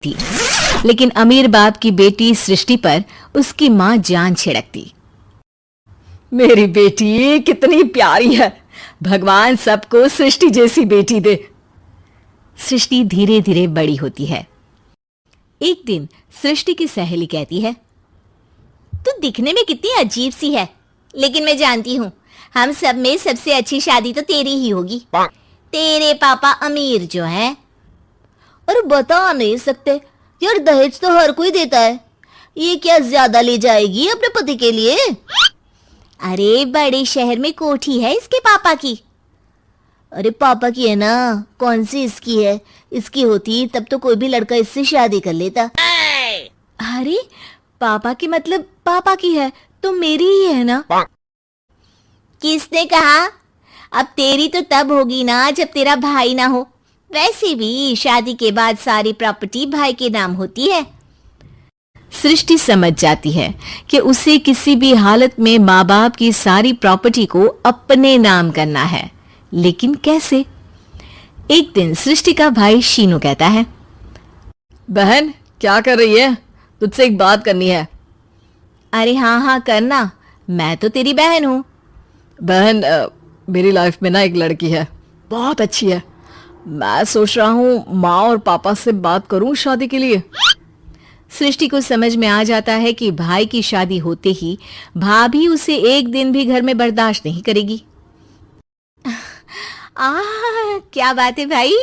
थी, लेकिन अमीर बाप की बेटी सृष्टि पर उसकी मां जान छिड़कती। मेरी बेटी कितनी प्यारी है, भगवान सबको सृष्टि जैसी बेटी दे। सृष्टि धीरे धीरे बड़ी होती है। एक दिन सृष्टि की सहेली कहती है, तू दिखने में कितनी अजीब सी है, लेकिन मैं जानती हूँ हम सब में सबसे अच्छी शादी तो तेरी ही होगी। तेरे पापा अमीर जो हैं। और बता नहीं सकते यार, दहेज तो हर कोई देता है, ये क्या ज्यादा ले जाएगी अपने पति के लिए? अरे बड़े शहर में कोठी है इसके पापा की। अरे पापा की है ना, कौन सी इसकी है? इसकी होती तब तो कोई भी लड़का इससे शादी कर लेता। अरे पापा की मतलब पापा की है तो मेरी ही है ना? किसने कहा? अब तेरी तो तब होगी ना जब तेरा भाई ना हो। वैसे भी शादी के बाद सारी प्रॉपर्टी भाई के नाम होती है। सृष्टि समझ जाती है कि उसे किसी भी हालत में माँ बाप की सारी प्रॉपर्टी को अपने नाम करना है, लेकिन कैसे? एक दिन सृष्टि का भाई शीनू कहता है, बहन क्या कर रही है? तुझसे एक बात करनी है। अरे हाँ हाँ करना, मैं तो तेरी बहन हूँ। बहन मेरी लाइफ में ना एक लड़की है, बहुत अच्छी है। मैं सोच रहा हूँ माँ और पापा से बात करूँ शादी के लिए। सृष्टि को समझ में आ जाता है कि भाई की शादी होते ही भाभी उसे एक दिन भी घर में बर्दाश्त नहीं करेगी। क्या बात है भाई,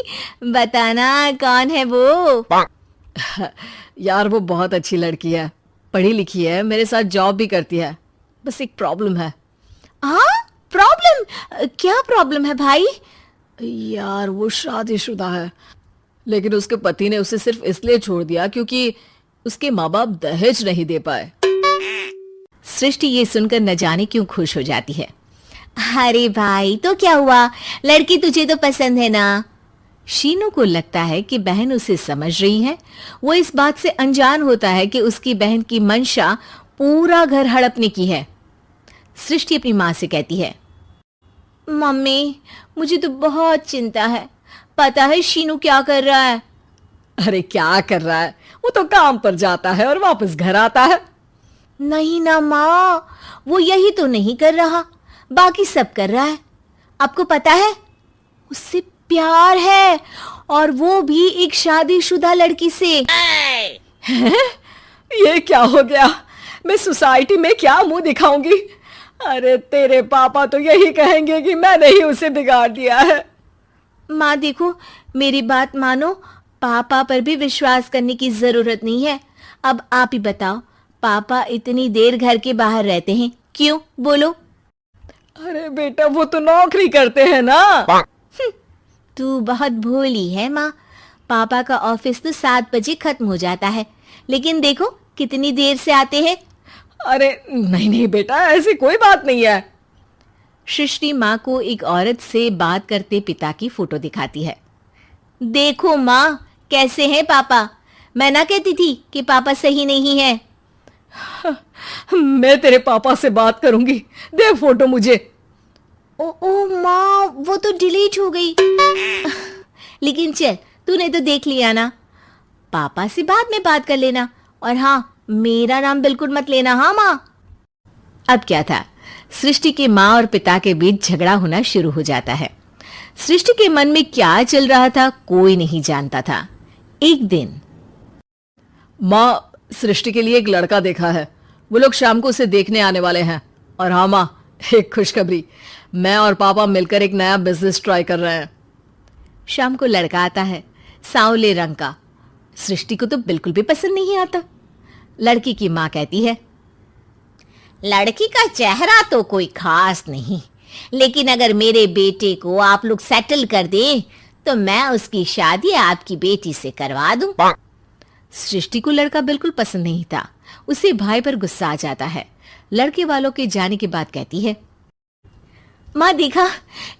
बताना कौन है वो? यार वो बहुत अच्छी लड़की है, पढ़ी लिखी है, मेरे साथ जॉब भी करती है। बस एक प्रॉब्लम है। प्रॉब्लम? क्या प्रॉब्लम है भाई? यार वो शादीशुदा है, लेकिन उसके पति ने उसे सिर्फ इसलिए छोड़ दिया क्योंकि उसके माँ बाप दहेज नहीं दे पाए। सृष्टि ये सुनकर न जाने क्यों खुश हो जाती है। अरे भाई तो क्या हुआ, लड़की तुझे तो पसंद है ना? शीनू को लगता है कि बहन उसे समझ रही है। वो इस बात से अनजान होता है कि उसकी बहन की मंशा पूरा घर हड़पने की है। सृष्टि अपनी माँ से कहती है, मम्मी मुझे तो बहुत चिंता है। पता है शीनू क्या कर रहा है? अरे क्या कर रहा है? वो तो काम पर जाता है और वापस घर आता है। नहीं ना माँ, वो यही तो नहीं कर रहा, बाकी सब कर रहा है। आपको पता है उससे प्यार है, और वो भी एक शादीशुदा लड़की से। ये क्या हो गया? मैं सोसाइटी में क्या मुंह दिखाऊंगी? अरे तेरे पापा तो यही कहेंगे कि मैंने ही उसे बिगाड़ दिया है। माँ देखो, मेरी बात मानो, पापा पर भी विश्वास करने की जरूरत नहीं है। अब आप ही बताओ, पापा इतनी देर घर के बाहर रहते हैं क्यों? बोलो। अरे बेटा वो तो नौकरी करते हैं ना। तू बहुत भोली है माँ। पापा का ऑफिस तो 7 बजे खत्म हो जाता है, लेकिन देखो कितनी देर से आते हैं। अरे नहीं नहीं बेटा, ऐसी कोई बात नहीं है। सृष्टि माँ को एक औरत से बात करते पिता की फोटो दिखाती है। देखो माँ कैसे हैं पापा। मैं ना कहती थी कि पापा सही नहीं है। मैं तेरे पापा से बात करूंगी, दे फोटो मुझे। ओ माँ, वो तो डिलीट हो गई। लेकिन चल, तूने तो देख लिया ना। पापा से बाद में बात कर लेना, और हाँ मेरा नाम बिल्कुल मत लेना। हाँ माँ। अब क्या था, सृष्टि के माँ और पिता के बीच झगड़ा होना शुरू हो जाता है। सृष्टि के मन में क्या चल रहा था कोई नहीं जानता था। एक दिन, माँ सृष्टि के लिए एक लड़का देखा है, वो लोग शाम को उसे देखने आने वाले हैं। और हाँ माँ, एक खुशखबरी, मैं और पापा मिलकर एक नया बिजनेस ट्राई कर रहे हैं। शाम को लड़का आता है, सांवले रंग का। सृष्टि को तो बिल्कुल भी पसंद नहीं आता। लड़की की माँ कहती है, लड़की का चेहरा तो कोई खास नहीं, लेकिन अगर मेरे बेटे को आप लोग सेटल कर दे तो मैं उसकी शादी आपकी बेटी से करवा दूं। सृष्टि को लड़का बिल्कुल पसंद नहीं था। उसे भाई पर गुस्सा आ जाता है। लड़के वालों के जाने के बाद कहती है, माँ देखा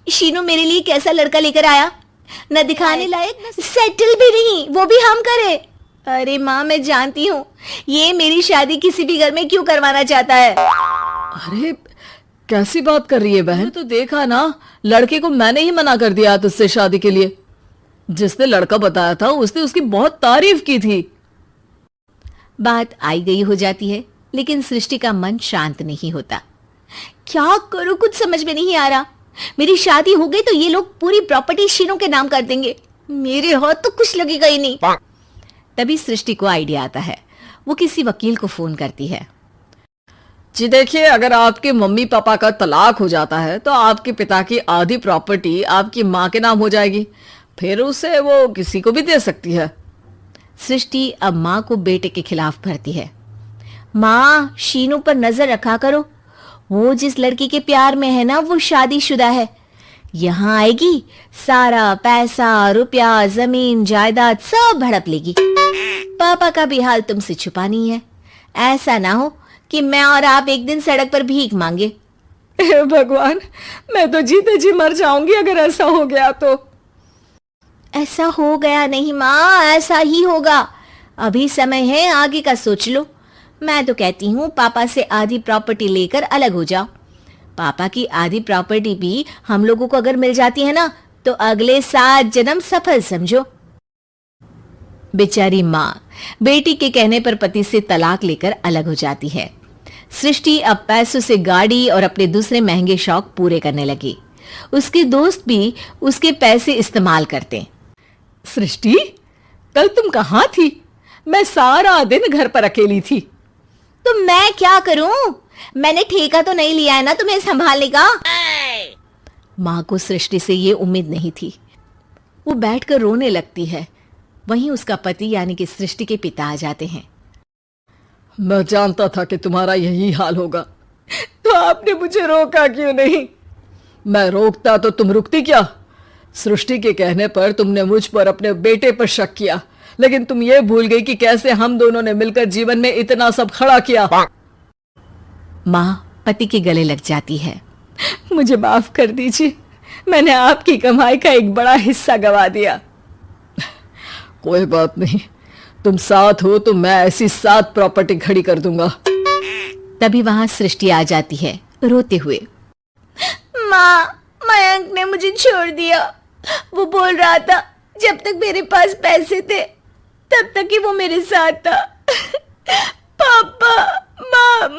शीनू मेरे लिए कैसा लड़का लेकर आया, न दिखाने लायक न सेटल भी नहीं, वो भी हम करे। अरे माँ मैं जानती हूँ ये मेरी शादी किसी भी घर में क्यों करवाना चाहता है। अरे कैसी बात कर रही है बहन? तो देखा ना, लड़के को मैंने ही मना कर दिया तुझसे शादी के लिए। जिसने लड़का बताया था उसने उसकी बहुत तारीफ की थी। बात आई गई हो जाती है, लेकिन सृष्टि का मन शांत नहीं होता। क्या करूं, कुछ समझ में नहीं आ रहा। मेरी शादी हो गई तो ये लोग पूरी प्रॉपर्टी शीनू के नाम कर देंगे, मेरे हाथ तो कुछ लगेगा ही नहीं। तभी सृष्टि को आइडिया आता है। वो किसी वकील को फोन करती है। जी देखिए, अगर आपके मम्मी पापा का तलाक हो जाता है तो आपके पिता की आधी प्रॉपर्टी आपकी माँ के नाम हो जाएगी, फिर उसे वो किसी को भी दे सकती है। सृष्टि अब माँ को बेटे के खिलाफ भरती है। माँ, शीनू पर नजर रखा करो, वो जिस लड़की के प्यार में है ना वो शादीशुदा है। यहाँ आएगी, सारा पैसा रुपया जमीन जायदाद सब हड़प लेगी। पापा का भी हाल तुमसे छुपा नहीं है। ऐसा ना हो कि मैं और आप एक दिन सड़क पर भीख मांगे। हे भगवान, मैं तो जीते जी मर जाऊंगी अगर ऐसा हो गया तो। ऐसा हो गया नहीं माँ, ऐसा ही होगा। अभी समय है, आगे का सोच लो। मैं तो कहती हूँ पापा से आधी प्रॉपर्टी लेकर अलग हो जाओ। पापा की आधी प्रॉपर्टी भी हम लोगों को अगर मिल जाती है ना तो अगले 7 जन्म सफल समझो। बेचारी माँ बेटी के कहने पर पति से तलाक लेकर अलग हो जाती है। सृष्टि अब पैसों से गाड़ी और अपने दूसरे महंगे शौक पूरे करने लगी। उसके दोस्त भी उसके पैसे इस्तेमाल करते। सृष्टि, कल तुम कहाँ थी? मैं सारा दिन घर पर अकेली थी। तो मैं क्या करूं? मैंने ठेका तो नहीं लिया है ना तुम्हें संभालने का। माँ को सृष्टि से ये उम्मीद नहीं थी। वो बैठकर रोने लगती है। वहीं उसका पति यानी कि सृष्टि के पिता आ जाते हैं। मैं जानता था कि तुम्हारा यही हाल होगा, तो आपने मुझे रोका क्यों नहीं? मैं रोकता तो तुम रुकती क्या? सृष्टि के कहने पर तुमने मुझ पर अपने बेटे पर शक किया, लेकिन तुम ये भूल गई कि कैसे हम दोनों ने मिलकर जीवन में इतना सब खड़ा किया। माँ पति के गले लग जाती है। मुझे माफ कर दीजिए, मैंने आपकी कमाई का एक बड़ा हिस्सा गवा दिया। कोई बात नहीं, तुम साथ हो तो मैं ऐसी 7 प्रॉपर्टी खड़ी कर दूंगा। तभी वहां सृष्टि आ जाती है रोते हुए। माँ, मयंक ने मुझे छोड़ दिया। वो बोल रहा था जब तक मेरे पास पैसे थे तब तक ही वो मेरे साथ था। पापा, माँ